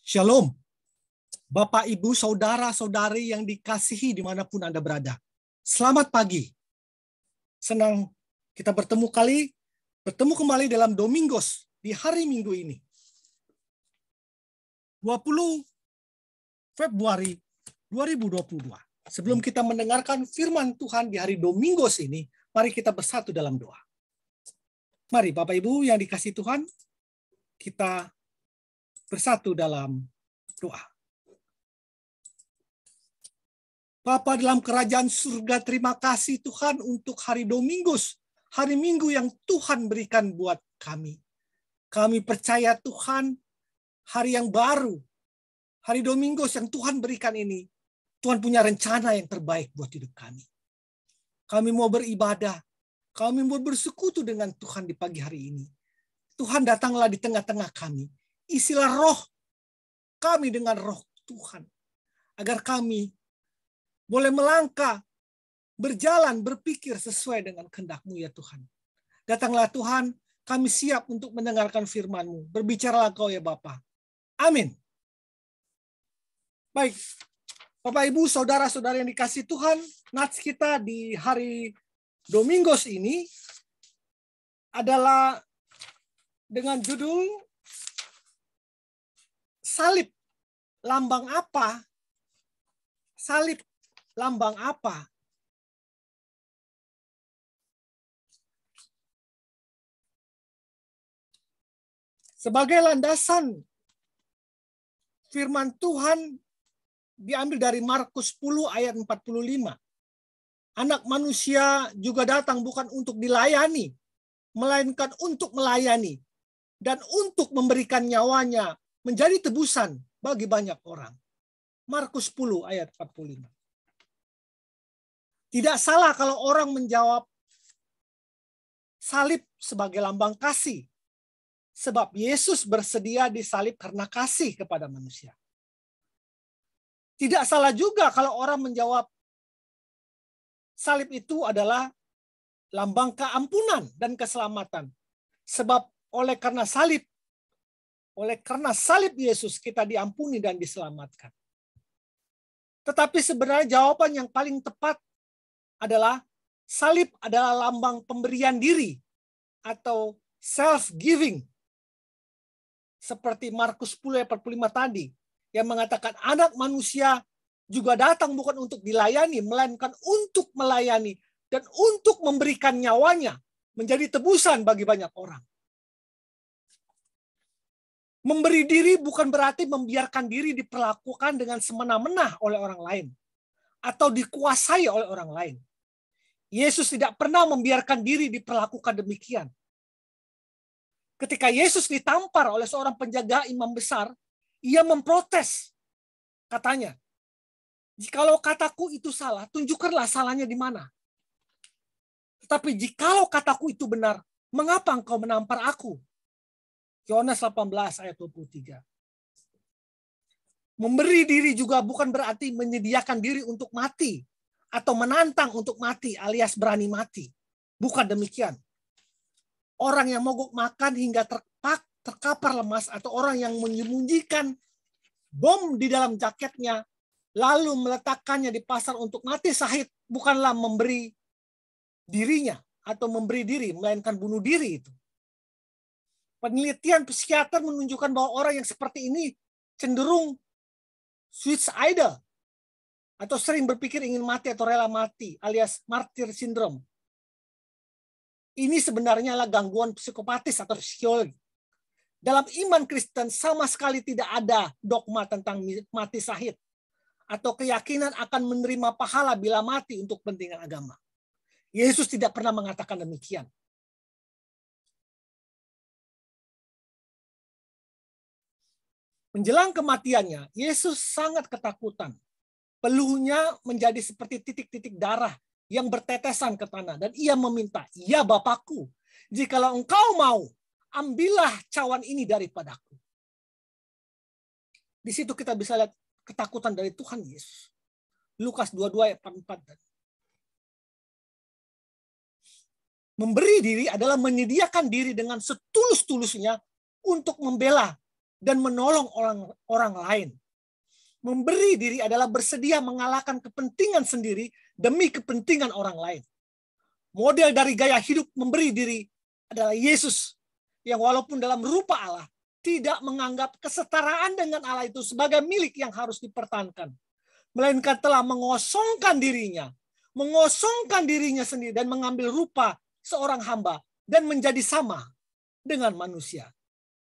Shalom, Bapak, Ibu, Saudara-saudari yang dikasihi dimanapun Anda berada. Selamat pagi. Senang kita bertemu kembali dalam Domingos di hari Minggu ini. 20 Februari 2022. Sebelum kita mendengarkan firman Tuhan di hari Domingos ini, mari kita bersatu dalam doa. Mari Bapak Ibu yang dikasihi Tuhan, kita bersatu dalam doa. Bapa dalam kerajaan surga, terima kasih Tuhan untuk hari Domingos, hari Minggu yang Tuhan berikan buat kami. Kami percaya Tuhan, hari yang baru, hari Domingos yang Tuhan berikan ini, Tuhan punya rencana yang terbaik buat hidup kami. Kami mau beribadah, kami mau bersekutu dengan Tuhan di pagi hari ini. Tuhan datanglah di tengah-tengah kami. Isilah roh kami dengan roh Tuhan. Agar kami boleh melangkah, berjalan, berpikir sesuai dengan kehendak-Mu ya Tuhan. Datanglah Tuhan, kami siap untuk mendengarkan firman-Mu. Berbicaralah Kau ya Bapa. Amin. Baik, Bapak Ibu, saudara-saudara yang dikasihi Tuhan, nats kita di hari Domingos ini adalah dengan judul Salib, lambang apa? Salib, lambang apa? Sebagai landasan firman Tuhan diambil dari Markus 10 ayat 45. Anak manusia juga datang bukan untuk dilayani, melainkan untuk melayani dan untuk memberikan nyawanya menjadi tebusan bagi banyak orang. Markus 10 ayat 45. Tidak salah kalau orang menjawab salib sebagai lambang kasih. Sebab Yesus bersedia disalib karena kasih kepada manusia. Tidak salah juga kalau orang menjawab salib itu adalah lambang keampunan dan keselamatan. Sebab oleh karena salib Yesus kita diampuni dan diselamatkan. Tetapi sebenarnya jawaban yang paling tepat adalah salib adalah lambang pemberian diri atau self-giving. Seperti Markus 10 ayat 45 tadi yang mengatakan anak manusia juga datang bukan untuk dilayani melainkan untuk melayani dan untuk memberikan nyawanya menjadi tebusan bagi banyak orang. Memberi diri bukan berarti membiarkan diri diperlakukan dengan semena-mena oleh orang lain atau dikuasai oleh orang lain. Yesus tidak pernah membiarkan diri diperlakukan demikian. Ketika Yesus ditampar oleh seorang penjaga imam besar, ia memprotes. Katanya, jikalau kataku itu salah, tunjukkanlah salahnya di mana. Tetapi jikalau kataku itu benar, mengapa engkau menampar aku? Yohanes 18 ayat 23. Memberi diri juga bukan berarti menyediakan diri untuk mati atau menantang untuk mati alias berani mati. Bukan demikian. Orang yang mogok makan hingga terkapar lemas atau orang yang menyembunyikan bom di dalam jaketnya lalu meletakkannya di pasar untuk mati syahid bukanlah memberi dirinya atau memberi diri melainkan bunuh diri itu. Penelitian psikiater menunjukkan bahwa orang yang seperti ini cenderung suicidal atau sering berpikir ingin mati atau rela mati alias martyr syndrome. Ini sebenarnya adalah gangguan psikopatis atau psikologi. Dalam iman Kristen sama sekali tidak ada dogma tentang mati syahid atau keyakinan akan menerima pahala bila mati untuk kepentingan agama. Yesus tidak pernah mengatakan demikian. Menjelang kematiannya, Yesus sangat ketakutan. Peluhnya menjadi seperti titik-titik darah yang bertetesan ke tanah. Dan ia meminta, ya Bapakku, jikalau engkau mau, ambillah cawan ini daripadaku. Di situ kita bisa lihat ketakutan dari Tuhan Yesus. Lukas 22 ayat 44. Memberi diri adalah menyediakan diri dengan setulus-tulusnya untuk membela dan menolong orang lain. Memberi diri adalah bersedia mengalahkan kepentingan sendiri demi kepentingan orang lain. Model dari gaya hidup memberi diri adalah Yesus, yang walaupun dalam rupa Allah, tidak menganggap kesetaraan dengan Allah itu sebagai milik yang harus dipertahankan, melainkan telah mengosongkan dirinya sendiri dan mengambil rupa seorang hamba dan menjadi sama dengan manusia.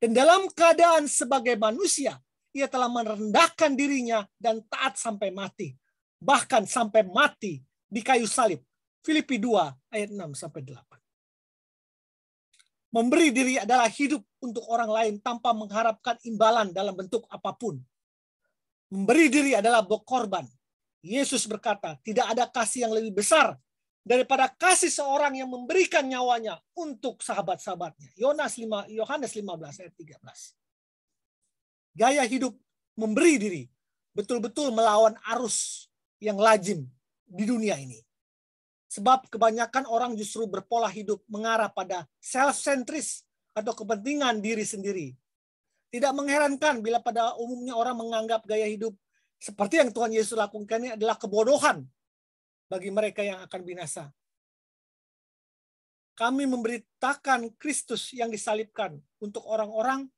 Dan dalam keadaan sebagai manusia, ia telah merendahkan dirinya dan taat sampai mati. Bahkan sampai mati di kayu salib. Filipi 2 ayat 6-8. Memberi diri adalah hidup untuk orang lain tanpa mengharapkan imbalan dalam bentuk apapun. Memberi diri adalah berkorban. Yesus berkata, tidak ada kasih yang lebih besar daripada kasih seorang yang memberikan nyawanya untuk sahabat-sahabatnya. Yohanes 15 ayat 13. Gaya hidup memberi diri betul-betul melawan arus yang lazim di dunia ini. Sebab kebanyakan orang justru berpola hidup mengarah pada self-centris atau kepentingan diri sendiri. Tidak mengherankan bila pada umumnya orang menganggap gaya hidup seperti yang Tuhan Yesus lakukan ini adalah kebodohan bagi mereka yang akan binasa. Kami memberitakan Kristus yang disalibkan untuk orang-orang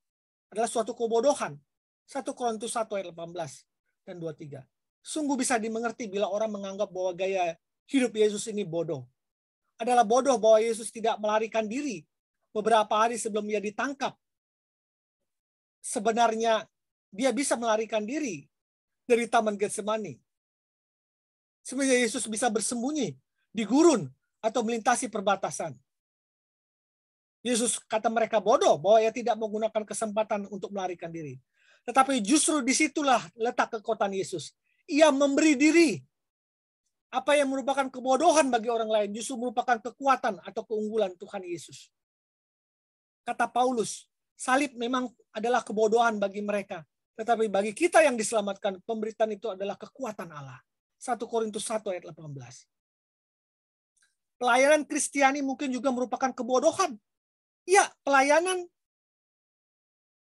adalah suatu kebodohan. 1 Korintus 1 ayat 18 dan 23. Sungguh bisa dimengerti bila orang menganggap bahwa gaya hidup Yesus ini bodoh. Adalah bodoh bahwa Yesus tidak melarikan diri beberapa hari sebelum dia ditangkap. Sebenarnya dia bisa melarikan diri dari Taman Getsemani. Sebenarnya Yesus bisa bersembunyi di gurun atau melintasi perbatasan. Yesus kata mereka bodoh bahwa ia tidak menggunakan kesempatan untuk melarikan diri. Tetapi justru disitulah letak kekuatan Yesus. Ia memberi diri. Apa yang merupakan kebodohan bagi orang lain justru merupakan kekuatan atau keunggulan Tuhan Yesus. Kata Paulus, salib memang adalah kebodohan bagi mereka. Tetapi bagi kita yang diselamatkan, pemberitaan itu adalah kekuatan Allah. 1 Korintus 1 ayat 18. Pelayanan Kristiani mungkin juga merupakan kebodohan. Ya, pelayanan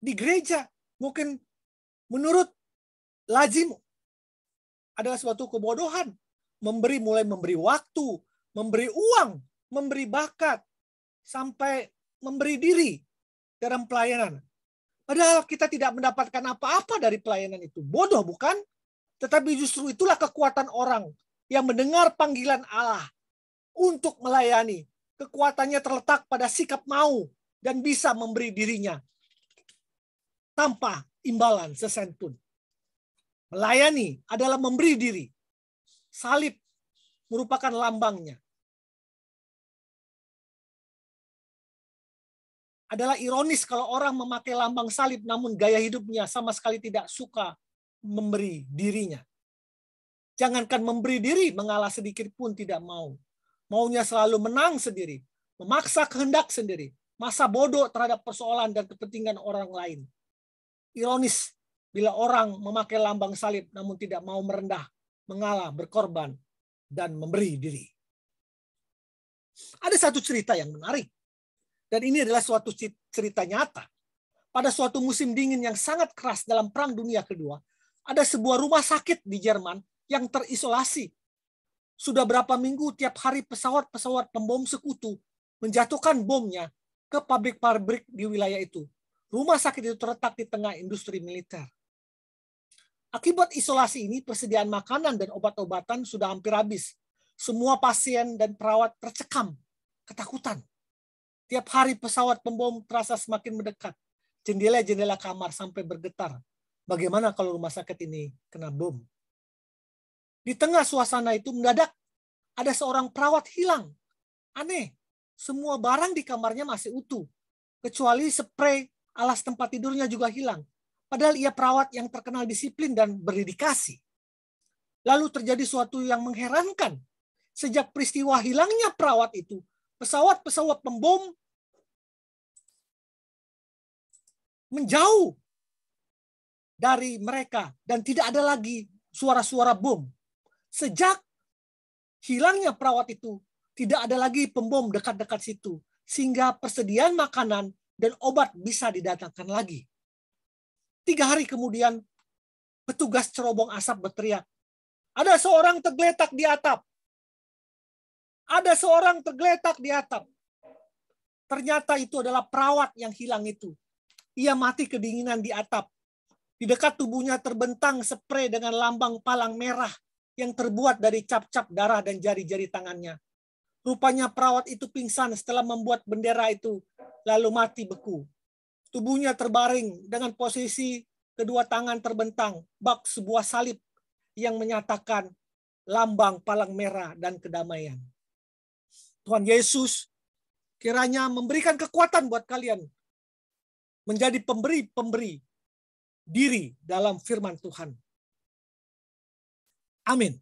di gereja mungkin menurut lazim adalah suatu kebodohan. Mulai memberi waktu, memberi uang, memberi bakat, sampai memberi diri dalam pelayanan. Padahal kita tidak mendapatkan apa-apa dari pelayanan itu. Bodoh bukan? Tetapi justru itulah kekuatan orang yang mendengar panggilan Allah untuk melayani. Kekuatannya terletak pada sikap mau dan bisa memberi dirinya tanpa imbalan sesen pun. Melayani adalah memberi diri. Salib merupakan lambangnya. Adalah ironis kalau orang memakai lambang salib namun gaya hidupnya sama sekali tidak suka memberi dirinya. Jangankan memberi diri, mengalah sedikit pun tidak mau. Maunya selalu menang sendiri, memaksa kehendak sendiri, masa bodoh terhadap persoalan dan kepentingan orang lain. Ironis bila orang memakai lambang salib namun tidak mau merendah, mengalah, berkorban, dan memberi diri. Ada satu cerita yang menarik. Dan ini adalah suatu cerita nyata. Pada suatu musim dingin yang sangat keras dalam Perang Dunia Kedua, ada sebuah rumah sakit di Jerman yang terisolasi. Sudah berapa minggu tiap hari pesawat-pesawat pembom sekutu menjatuhkan bomnya ke pabrik-pabrik di wilayah itu. Rumah sakit itu terletak di tengah industri militer. Akibat isolasi ini, persediaan makanan dan obat-obatan sudah hampir habis. Semua pasien dan perawat tercekam, ketakutan. Tiap hari pesawat pembom terasa semakin mendekat. Jendela-jendela kamar sampai bergetar. Bagaimana kalau rumah sakit ini kena bom? Di tengah suasana itu mendadak ada seorang perawat hilang. Aneh, semua barang di kamarnya masih utuh. Kecuali spray alas tempat tidurnya juga hilang. Padahal ia perawat yang terkenal disiplin dan berdedikasi. Lalu terjadi suatu yang mengherankan. Sejak peristiwa hilangnya perawat itu, pesawat-pesawat pembom menjauh dari mereka dan tidak ada lagi suara-suara bom. Sejak hilangnya perawat itu, tidak ada lagi pembom dekat-dekat situ, sehingga persediaan makanan dan obat bisa didatangkan lagi. 3 hari kemudian, petugas cerobong asap berteriak, ada seorang tergeletak di atap. Ada seorang tergeletak di atap. Ternyata itu adalah perawat yang hilang itu. Ia mati kedinginan di atap. Di dekat tubuhnya terbentang spray dengan lambang palang merah yang terbuat dari cap-cap darah dan jari-jari tangannya. Rupanya perawat itu pingsan setelah membuat bendera itu, lalu mati beku. Tubuhnya terbaring dengan posisi kedua tangan terbentang, bak sebuah salib yang menyatakan lambang palang merah dan kedamaian. Tuhan Yesus kiranya memberikan kekuatan buat kalian menjadi pemberi-pemberi diri dalam firman Tuhan. Amin.